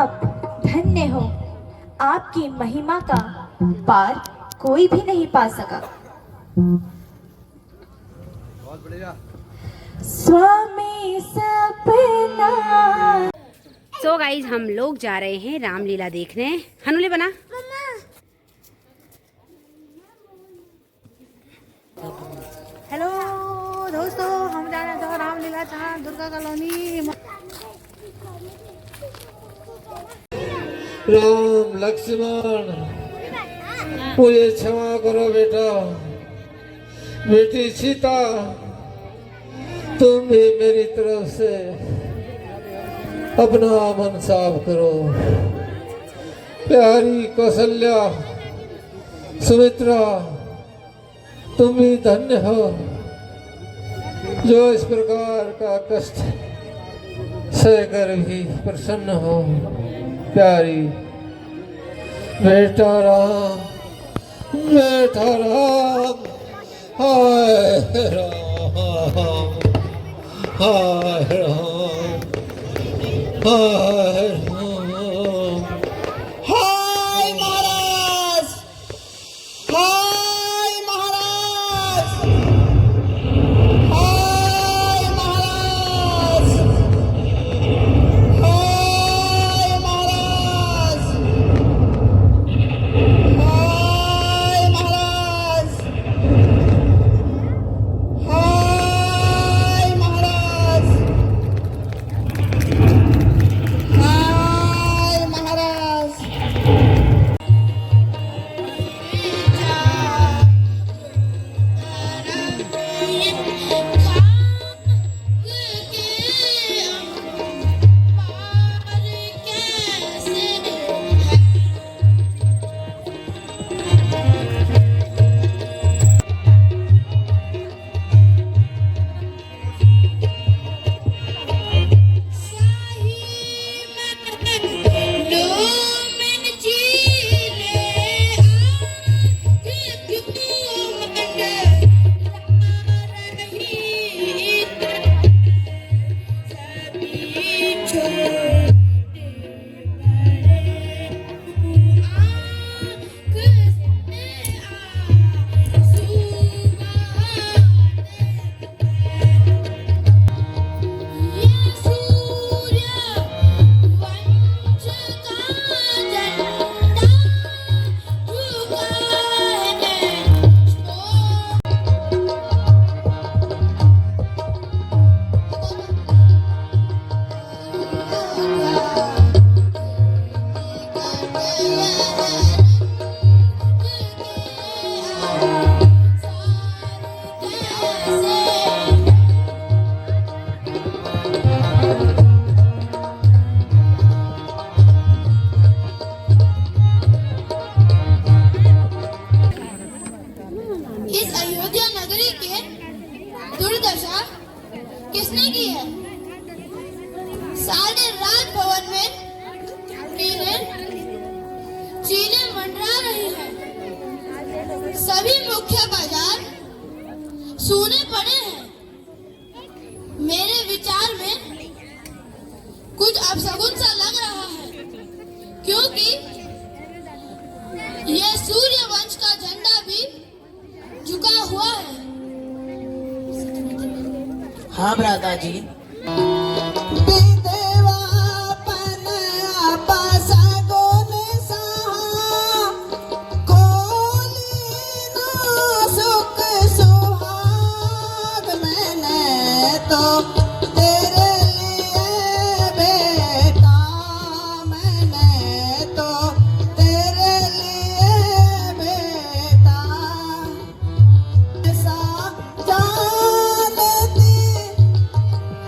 आप धन्य हो, आपकी महिमा का पार कोई भी नहीं पा सका। स्वामी सपना। सो गाइज हम लोग जा रहे हैं रामलीला देखने। हनुले बना हेलो दोस्तों, हम जा रहे हैं रामलीला जहाँ दुर्गा कॉलोनी। राम लक्ष्मण मुझे क्षमा करो बेटा। बेटी सीता तुम भी मेरी तरफ से अपना मन साफ करो। प्यारी कौशल्या सुमित्रा तुम भी धन्य हो जो इस प्रकार का कष्ट सहकर भी प्रसन्न हो। प्यारी बेटा राम, बेटा राम, हाय राम, हाय राम, हाय राम, हाय महाराज, हाय महाराज, हाय महाराज, हाय महाराज, हाय महाराज, हाय महाराज, हाय महाराज। इस अयोध्या नगरी के दुर्दशा किसने की है? सारे राजभवन में चीलें मंडरा रही हैं। सभी मुख्य बाजार सूने पड़े हैं। मेरे विचार में कुछ अपशगुन सा लग रहा है, क्योंकि यह सूर्य वंश का झंडा भी झुका हुआ है। हाँ भ्राता जी,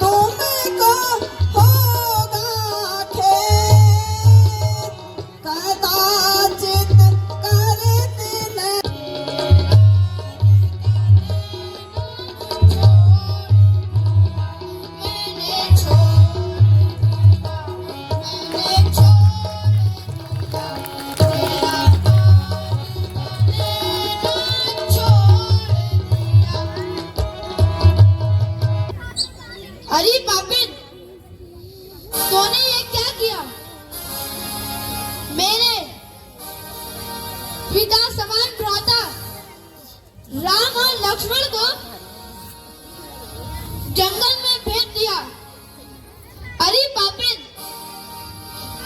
तो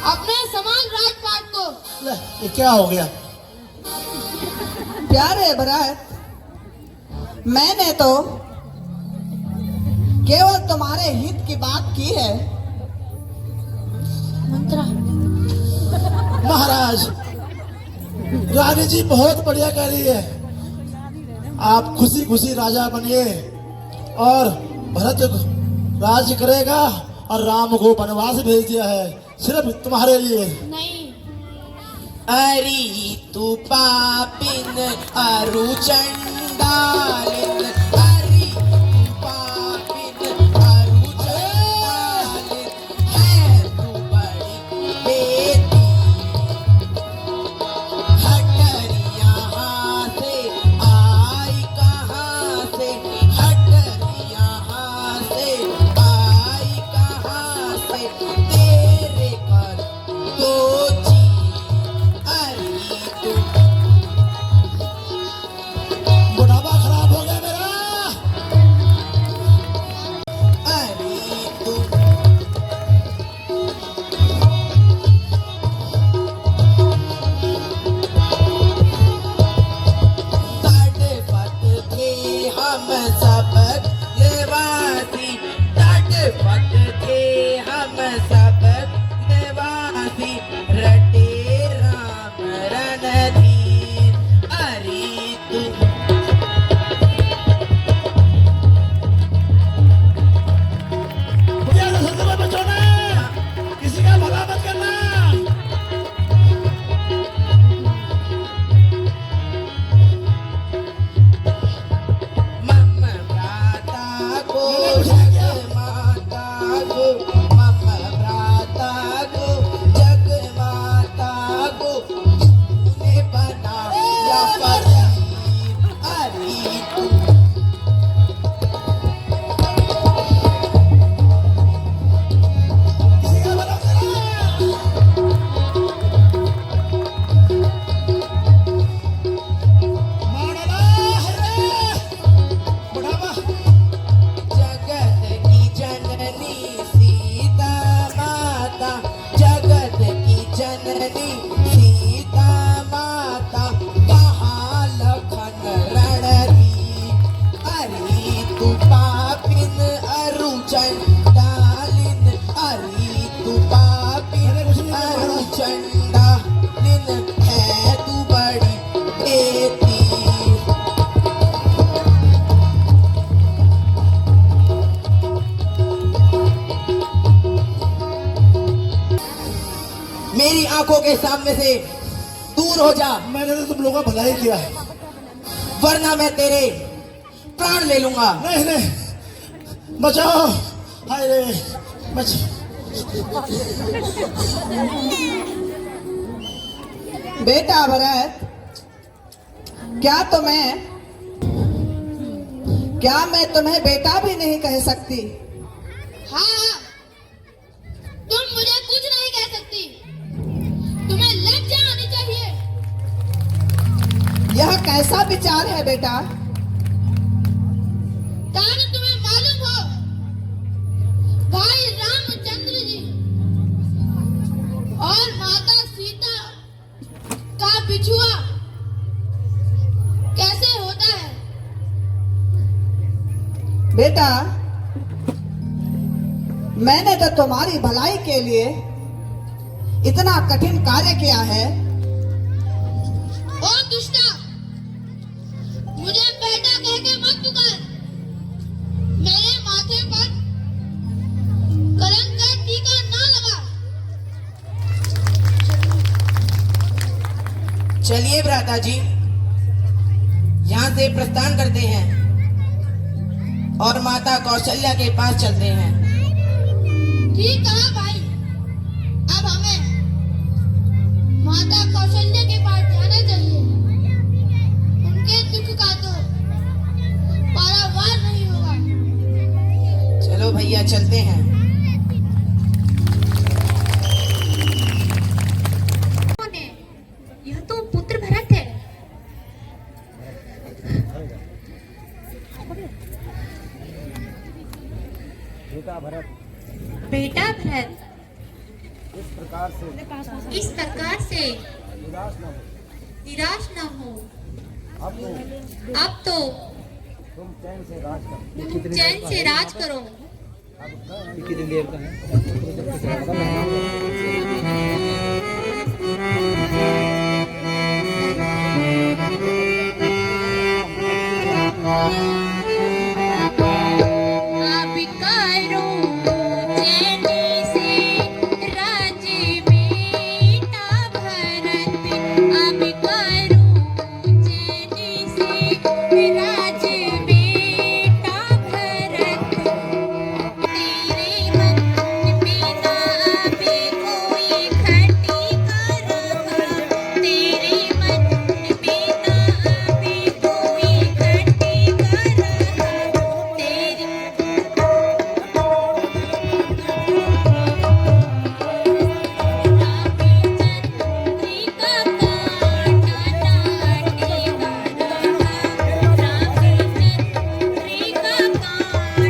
अपने समान राजपाट को। ले, ये क्या हो गया? प्यारे भरत, मैंने तो केवल तुम्हारे हित की बात की है। महाराज, रानी जी बहुत बढ़िया कह रही है। आप खुशी खुशी राजा बनिए और भरत राज्य करेगा, और राम को वनवास भेज दिया है सिर्फ तुम्हारे लिए। नहीं, अरे तू पापिन अरु चंडालिन, अरे तू पापिन अरु चंडालिन, है तू बड़ी बेटी। हट यहाँ से, आई कहाँ से, हट यहाँ से, आई कहाँ से, तेरे कर दो जी। बुढ़ापा खराब हो गया मेरा। अरे तू तड़पट थे हम सब निवासी, तड़पट थे हम सब निवासी, रटे राम रणधीर। अरे तू किसी का भला मत करना। मम भ्राता को जग माता को, मम भ्राता को जग माता को, तूने बनाया फकीर। अरे तू किसी का भला जगत की जननी सीता माता, जगत की जननी सीता माता, कहाँ लखन रणधीर। अरे तू पापिन अरु चंडालिन, अरे तू पापिन अरु चंडालिन, है तू बड़ी बेटी। मेरी आंखों के सामने से दूर हो जा। मैंने तो तुम लोगों का भला ही किया, वरना मैं तेरे प्राण ले लूंगा। नहीं नहीं, बचाओ। हाय रे, बेटा भरत, क्या मैं तुम्हें बेटा भी नहीं कह सकती? हाँ, तुम मुझे कुछ नहीं कह सकती। तुम्हें लज्जा आनी चाहिए। यह कैसा विचार है बेटा? ताकि तुम्हें मालूम हो, भाई रामचंद्र जी और माता सीता का बिछुआ कैसे होता है। बेटा, मैंने तो तुम्हारी भलाई के लिए इतना कठिन कार्य किया है। ओ दुष्टा, मुझे बेटा कह के मत पुकार। मेरे माथे पर कलंक का टीका ना लगा। चलिए भ्राता जी, यहाँ से प्रस्थान करते हैं और माता कौशल्या के पास चलते हैं। ठीक कहा भाई। अब हमें माता कौशल्या के पास जाना चाहिए। उनके दुख का तो पारावार नहीं होगा। चलो भैया, चलते हैं। यह तो पुत्र भरत है। बेटा भरत, इस प्रकार से निराश न हो। अब तो तुम चैन से राज करो। अब करो चैनी से राज बेटा भरत। अब करो चैनी से राज बेटा भरत। तेरे मन में ना आवे कोई खटी करहा। तेरे मन में ना आवे कोई खटी करहा। तेरी चंद्रिका काटा नाटी करहा। चंद्रिका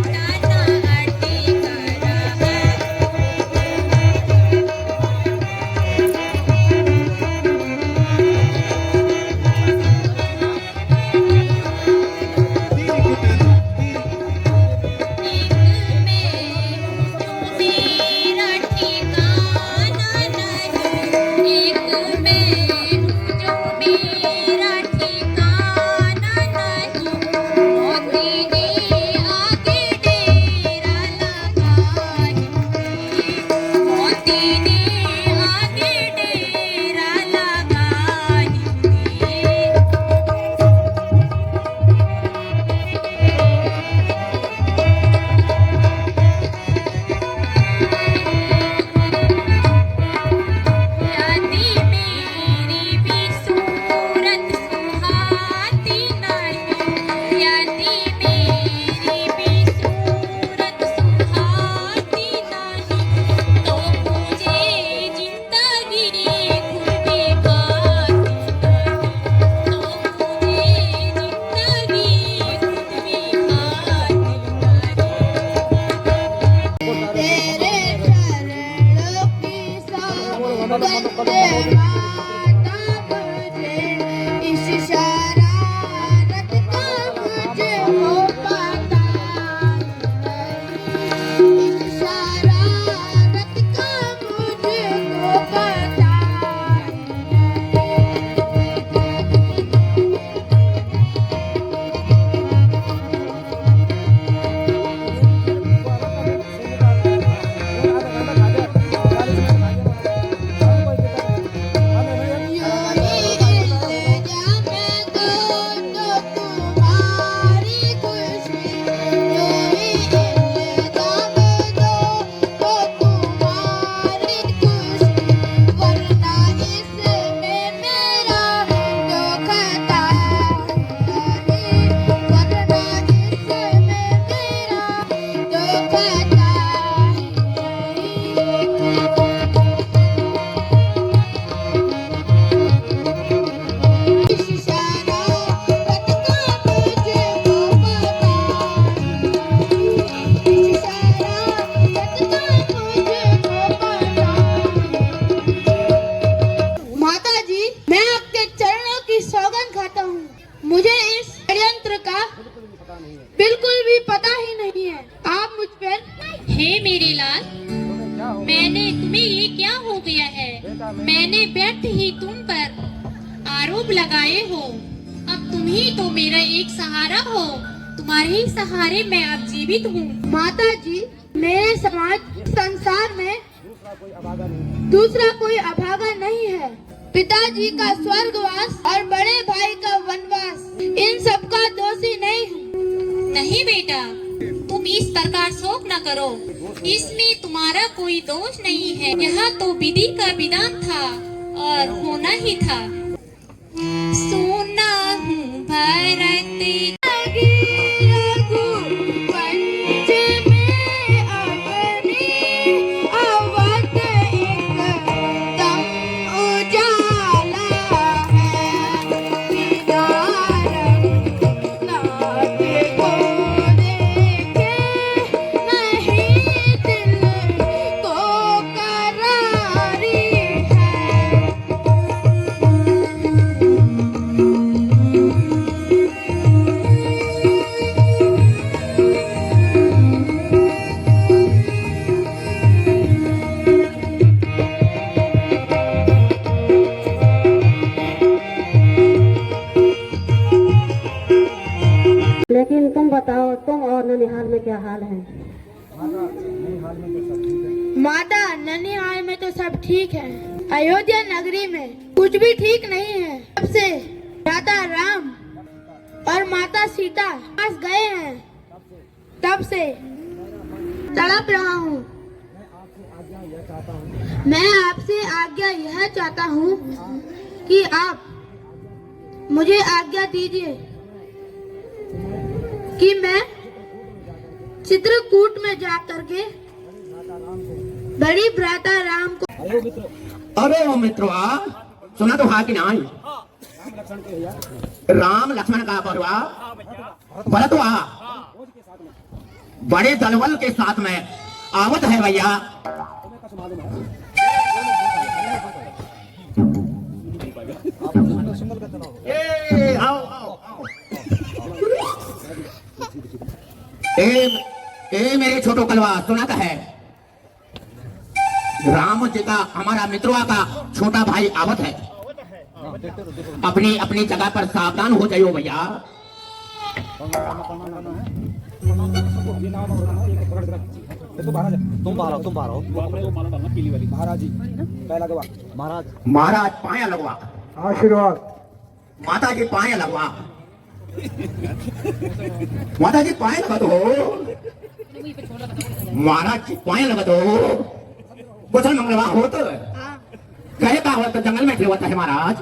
काटा नाटी करहा। मेरा ठिकाना नहीं। एक मैं जो मेरा ठिकाना नहीं। मोती ने आगे डेरा लगाई। मोती ने आगे डेरा लगाई। यदि मेरी भी सूरत सुहाती नहीं। यदि मेरी भी सूरत सुहाती नहीं। तो मुझे जिंदगी खुद भी खाती नहीं। तो मुझे जिंदगी खुद भी खाती नहीं। तेरे चरणों की सौगंध माता मुझे इस शरारत का मुझे हो पता नहीं। इस शरारत का मुझे हो पता मुझे इस षड्यंत्र का बिल्कुल भी पता ही नहीं है। आप मुझ पर हे मेरे लाल, मैंने तुम्हें ये क्या हो गया है? मैंने व्यर्थ ही तुम पर आरोप लगाए हो। अब तुम ही तो मेरा एक सहारा हो। तुम्हारे ही सहारे मैं अब जीवित हूँ। माता जी, मेरे समाज संसार में दूसरा कोई अभागा नहीं है। पिताजी का स्वर्गवास और बड़े भाई का वनवास, इन सब का दोषी नहीं हूँ। नहीं बेटा, तुम इस प्रकार शोक न करो। इसमें तुम्हारा कोई दोष नहीं है। यह तो विधि का विधान था और होना ही था। सुना हूँ भरत लेकिन तुम बताओ, तुम और ननिहाल में क्या हाल है? माता, ननिहाल में तो सब ठीक है। अयोध्या नगरी में कुछ भी ठीक नहीं है। तब से राजा राम और माता सीता पास गए हैं, तब से तड़प रहा हूँ। मैं आपसे आज्ञा यह चाहता हूँ कि आप मुझे आज्ञा दीजिए कि मैं चित्रकूट में जा करके बड़ी भ्राता राम को। अरे ओ मित्रवा, सुना तो हा कि नहीं? राम लक्ष्मण का बरुआ भरतवा बड़े दलबल के साथ में आवत है भैया। आओ आओ आओ। मेरे छोटो कलवा, सुना तो है? राम जी का, हमारा मित्रवा का छोटा भाई आवत है। अपनी अपनी जगह पर सावधान हो जाइयो भैया। तुम बाहर आओ। महाराज जी पहला लगवा। महाराज पाया लगवा। आशीर्वाद। माता जी पाया लगवा। माता जी पाया लगा दो। महाराज जी पाया लगा दो। कुशल मंगलवा हो तो कहे का हो तो जंगल में होता है महाराज।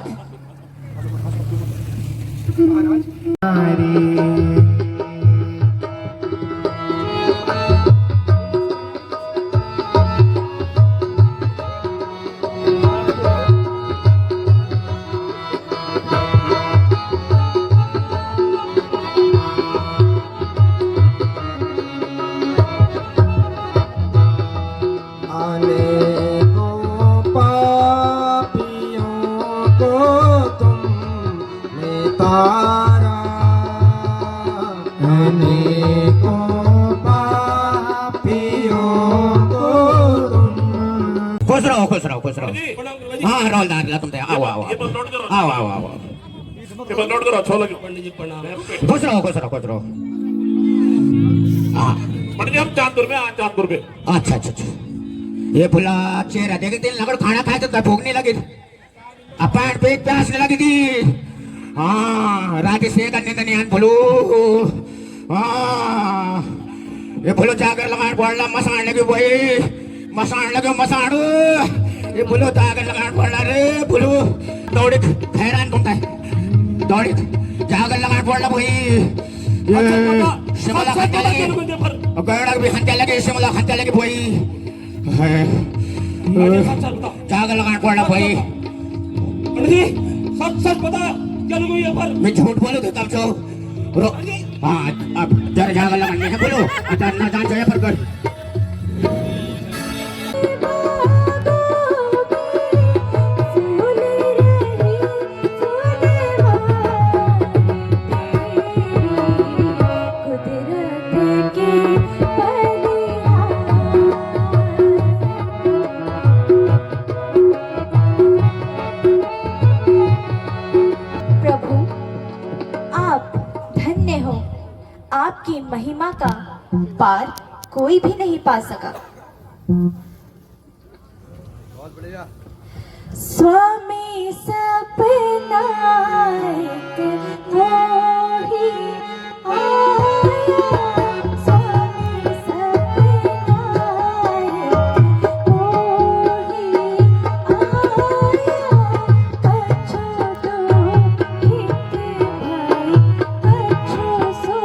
खुश रहो। हाँ रौलदार तुम आओ आओ आओ आओ आओ। नोट करो, अच्छा लगे पंडित जी प्रणाम। खुश रहो। हाँ पंडित जी हम चांदपुर में, चांदपुर में। अच्छा। ये भुला चेहरा देखे दिन लगड़ खाना खाए तो भूख नहीं लगी, अपन पेट प्यास नहीं लगी थी। हाँ रात से करने का नहीं भूलू। हाँ ये भूलो जाकर लगान पड़ला, मसान लगे वही मसान लगे मसाड़ू। ये भूलो जाकर लगान पड़ला रे भूलो। दौड़े हैरान घूमता है, दौड़े जाकर लगान पड़ला वही। शिमला खंते लगे, गैड़ा भी खंते लगे, शिमला खंते लगे वही। जाकर लगान पड़ला वही। सच बता क्या लोग यहाँ पर? मैं झूठ बोलूं तो तब जो हाँ अब जरा जाकर लगाने है बोलो। अच्छा ना जान जाए पर कर। आपकी महिमा का पार कोई भी नहीं पा सका। स्वामी सपना एक मोही आया, स्वामी सपना एक मोही आया। कछो तो हित भाई, कछो सो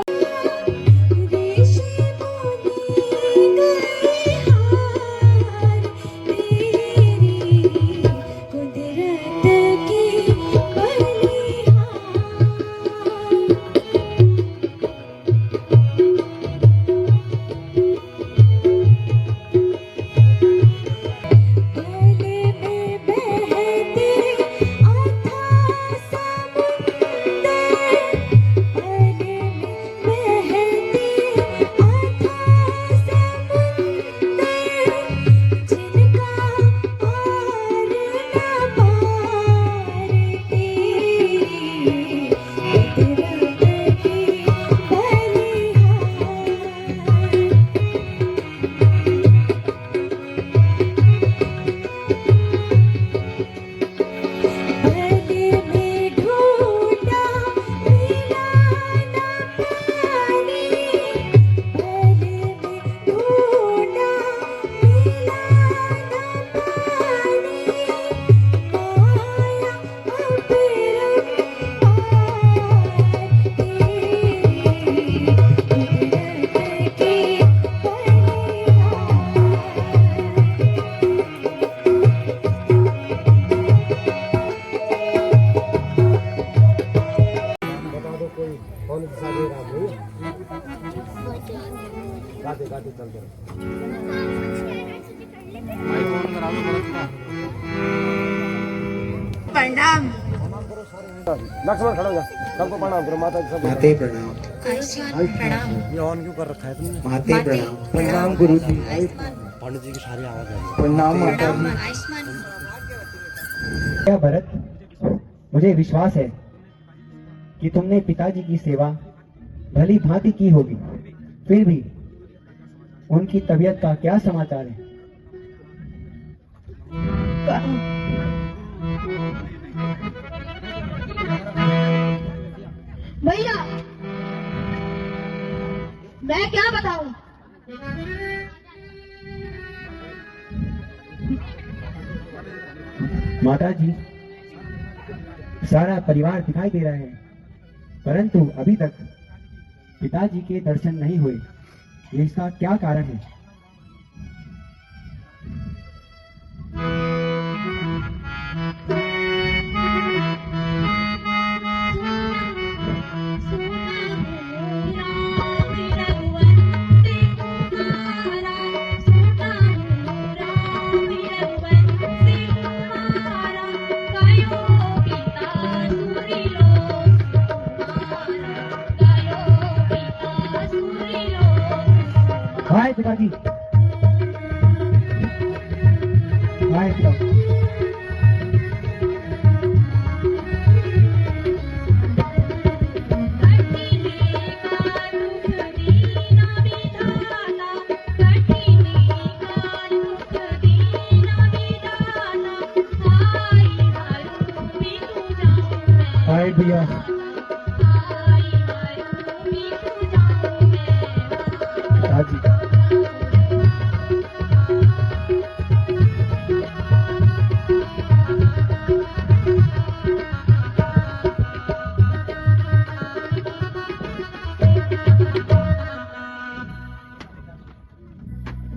प्रणाम। लक्ष्मण खड़ा हो जा, सबको प्रणाम करो माता जी। सब माते प्रणाम। आयुष्मान प्रणाम। ये ऑन क्यों कर रखा है तुमने? माते प्रणाम। प्रणाम गुरु जी। पंडित जी की सारी आवाज आ रही है। प्रणाम माता जी। आयुष्मान। क्या भरत, मुझे विश्वास है कि तुमने पिताजी की सेवा भली भांति की होगी, फिर भी उनकी तबीयत का क्या समाचार है? भैया मैं क्या बताऊं। माता जी, सारा परिवार दिखाई दे रहा है, परंतु अभी तक पिताजी के दर्शन नहीं हुए। इसका क्या कारण है? हाय पिताजी, हाय पिताजी। हाय भैया। पिताजी,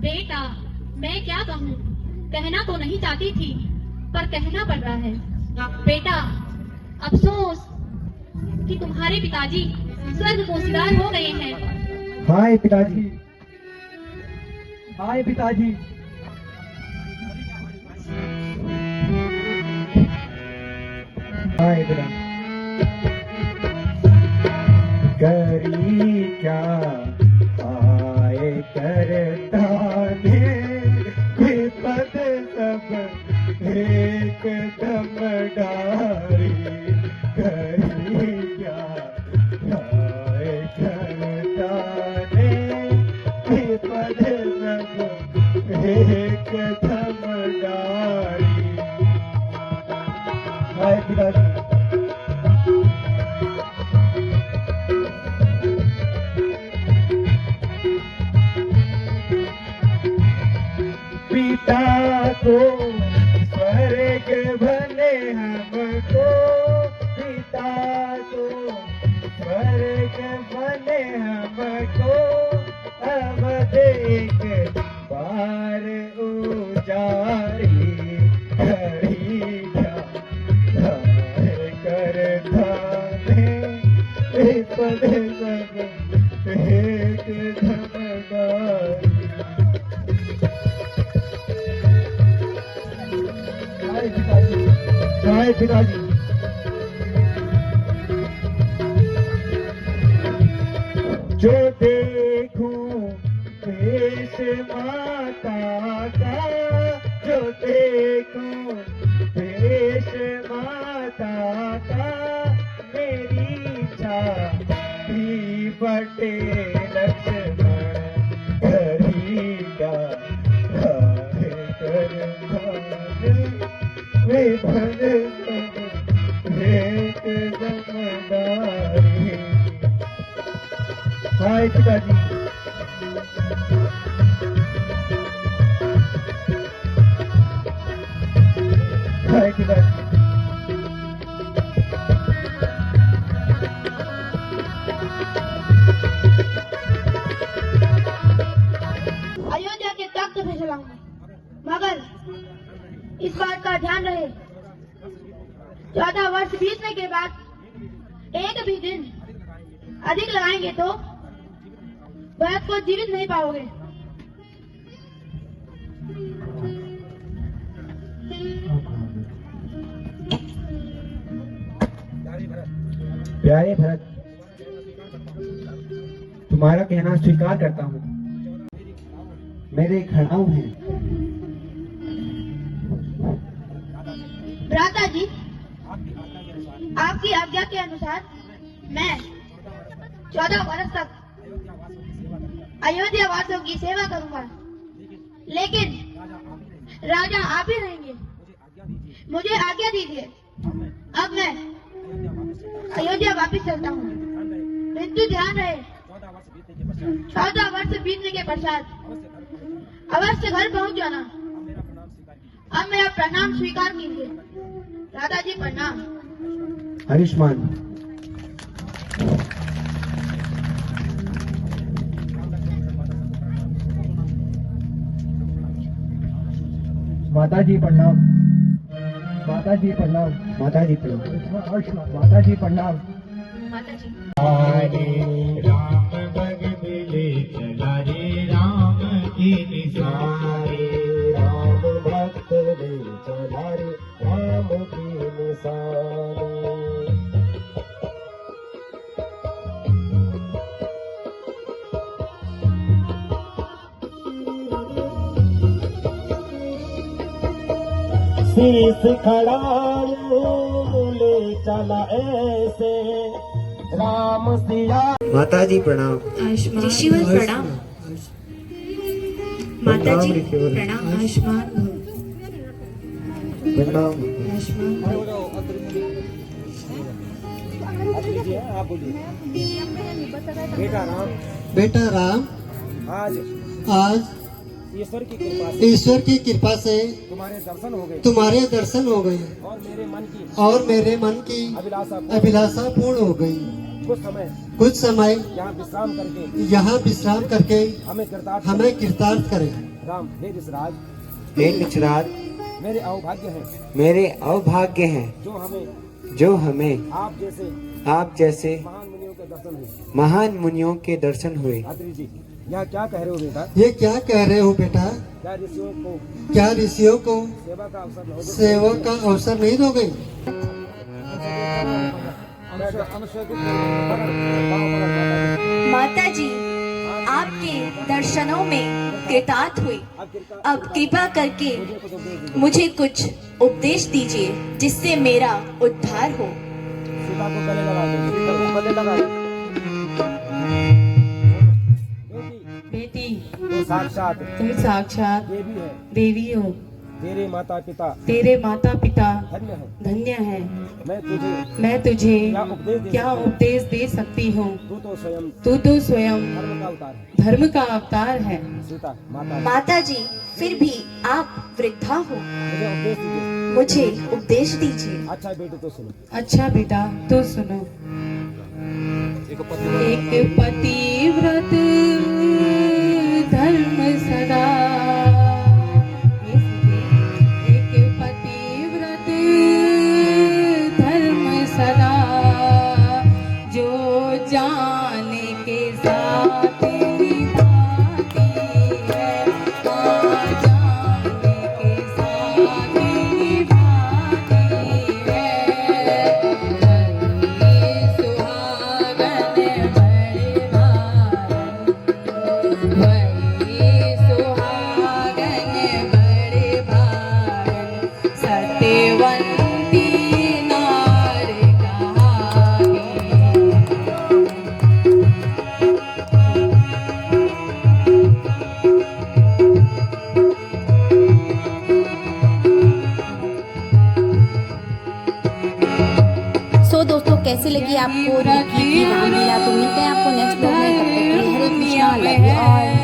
बेटा मैं क्या कहूँ, कहना तो नहीं चाहती थी पर कहना पड़ रहा है। बेटा अफसोस कि तुम्हारे पिताजी स्वर्ग को सिधार हो गए हैं। हाय पिताजी, हाय पिताजी। हाय बेटा। करी क्या आए करता ने विपद सब एक दम डारी। करी क्या आए करता ने विपद सब एक दम डारी। हाय पिताजी। पिता को स्वर्ग भले हमको, पिता को स्वर्ग भले हमको, अब देख बार उजारी। खड़ी जा कर धाने विपद सब एक धमदारी। हाय पिताजी। जो देखूं देश माता का, जो देखूं देश माता का, मेरी इच्छा भी बटे लक्ष्मण खरीदा। कर विभद एक जमदारी। हाय पिताजी। हाय पिताजी। अयोध्या के तख्त पे चलाऊंगा, मगर इस बात का ध्यान रहे 14 वर्ष बीतने के बाद एक भी दिन अधिक लगाएंगे तो भरत को जीवित नहीं पाओगे। प्यारे भरत, तुम्हारा कहना स्वीकार करता हूँ। मेरे खड़ाऊ हैं। भ्राता जी, आपकी आज्ञा के अनुसार मैं 14 वर्ष तक अयोध्या वासियों की सेवा करूंगा, लेकिन राजा आप ही रहेंगे। मुझे आज्ञा दीजिए, अब मैं अयोध्या वापस चलता हूँ। किंतु ध्यान रहे, 14 वर्ष बीतने के पश्चात अवश्य घर पहुँच जाना। अब मेरा प्रणाम स्वीकार कीजिए। दादाजी प्रणाम। आयुष्मान। माताजी प्रणाम। माताजी प्रणाम। माताजी प्रणाम। माताजी प्रणाम। माताजी। हरे राम भग मिले चला रे राम की निसारे, राम भक्त ले चला रे राम की निसारे। शीश खड़ा ले चला ऐसे राम सिया। माताजी प्रणाम। ऋषिवर प्रणाम। माताजी प्रणाम। आयुष्मान प्रणाम। बेटा राम, आज ईश्वर की कृपा से तुम्हारे दर्शन हो गए और मेरे मन की अभिलाषा पूर्ण हो गई। कुछ समय यहाँ विश्राम करके हमें कृतार्थ करें। हे निचराज, मेरे अभाग्य हैं जो हमें आप जैसे महान मुनियों के दर्शन हुए। यह क्या कह रहे हो बेटा? ये क्या कह रहे हो बेटा? क्या ऋषियों को सेवा का अवसर नहीं दोगे? माताजी, आपके दर्शनों में कृतार्थ हुई। अब कृपा करके मुझे कुछ उपदेश दीजिए जिससे मेरा उद्धार हो। बेटी, साक्षात तुम साक्षात देवी हो। तेरे माता पिता धन्य है। मैं तुझे क्या उपदेश दे सकती हूँ? तू तो स्वयं धर्म का अवतार है। माताजी, फिर भी आप वृद्धा हो, मुझे उपदेश दीजिए। अच्छा बेटा तो सुनो। एक पतिव्रत धर्म सदा, एक पतिव्रत धर्म सदा, जो जाने के साथ निभाती है, जाने के साथ निभाती है। वही सुहागन बड़े भागन, सत्यवंती नार कहानी। सो दोस्तों, कैसे लगी आपको निकी की रामलीला? तो मिलते हैं आपको नेक्स्ट ब्लॉग में। तब तक के लिए हरे कृष्णा, लव यू ऑल।